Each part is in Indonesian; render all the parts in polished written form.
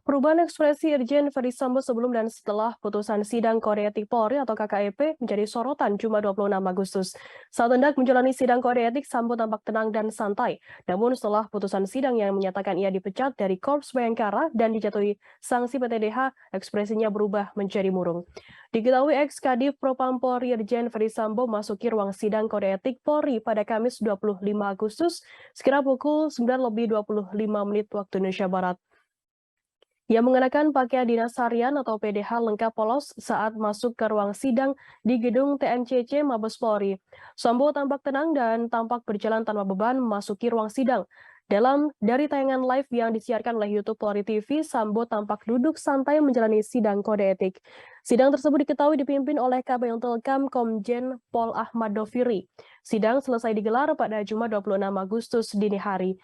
Perubahan ekspresi Irjen Ferdisambo sebelum dan setelah putusan sidang kode etik Polri atau KKEP menjadi sorotan Jumat 26 Agustus. Saat hendak menjalani sidang kode etik, Sambo tampak tenang dan santai. Namun setelah putusan sidang yang menyatakan ia dipecat dari Korps Bayangkara dan dijatuhi sanksi PTDH, ekspresinya berubah menjadi murung. Diketahui ex-Kadif Propam Polri Irjen Ferdisambo masuki ruang sidang kode etik Polri pada Kamis 25 Agustus sekira pukul 9:25 waktu Indonesia Barat. Ia mengenakan pakaian dinas harian atau PDH lengkap polos saat masuk ke ruang sidang di gedung TNCC Mabes Polri. Sambo tampak tenang dan tampak berjalan tanpa beban memasuki ruang sidang. Dari tayangan live yang disiarkan oleh YouTube Polri TV, Sambo tampak duduk santai menjalani sidang kode etik. Sidang tersebut diketahui dipimpin oleh Kabid Intelkam Komjen Pol Ahmad Doviri. Sidang selesai digelar pada Jumat 26 Agustus dini hari.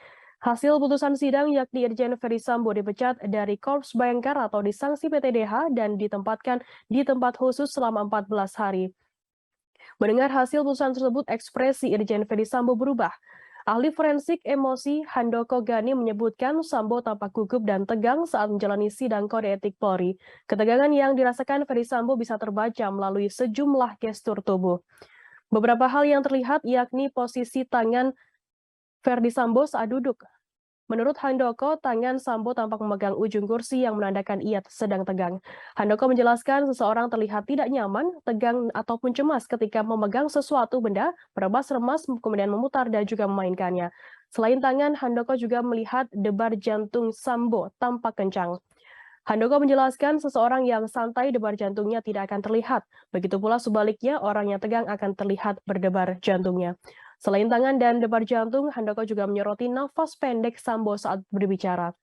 Hasil putusan sidang yakni Irjen Ferdisambo dipecat dari Korps Bayangkara atau disanksi PTDH dan ditempatkan di tempat khusus selama 14 hari. Mendengar hasil putusan tersebut, ekspresi Irjen Ferdisambo berubah. Ahli forensik emosi Handoko Gani menyebutkan Sambo tampak gugup dan tegang saat menjalani sidang kode etik Polri. Ketegangan yang dirasakan Ferdisambo bisa terbaca melalui sejumlah gestur tubuh. Beberapa hal yang terlihat yakni posisi tangan Ferdisambo saat duduk. Menurut Handoko, tangan Sambo tampak memegang ujung kursi yang menandakan ia sedang tegang. Handoko menjelaskan seseorang terlihat tidak nyaman, tegang, ataupun cemas ketika memegang sesuatu benda, merebas-remas, kemudian memutar dan juga memainkannya. Selain tangan, Handoko juga melihat debar jantung Sambo tampak kencang. Handoko menjelaskan seseorang yang santai debar jantungnya tidak akan terlihat. Begitu pula sebaliknya, orang yang tegang akan terlihat berdebar jantungnya. Selain tangan dan debar jantung, Handoko juga menyoroti nafas pendek Sambo saat berbicara.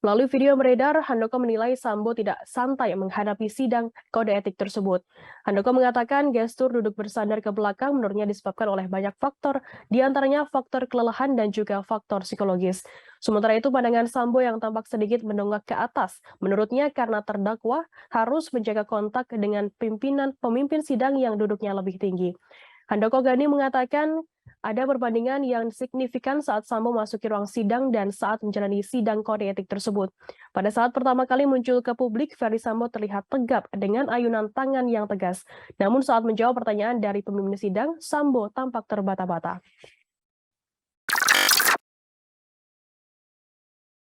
Melalui video yang beredar, Handoko menilai Sambo tidak santai menghadapi sidang kode etik tersebut. Handoko mengatakan gestur duduk bersandar ke belakang menurutnya disebabkan oleh banyak faktor, diantaranya faktor kelelahan dan juga faktor psikologis. Sementara itu, pandangan Sambo yang tampak sedikit mendongak ke atas. Menurutnya karena terdakwa harus menjaga kontak dengan pemimpin sidang yang duduknya lebih tinggi. Handoko Gani mengatakan ada perbandingan yang signifikan saat Sambo masuki ruang sidang dan saat menjalani sidang kode etik tersebut. Pada saat pertama kali muncul ke publik, Ferdisambo terlihat tegap dengan ayunan tangan yang tegas. Namun saat menjawab pertanyaan dari pemimpin sidang, Sambo tampak terbata-bata.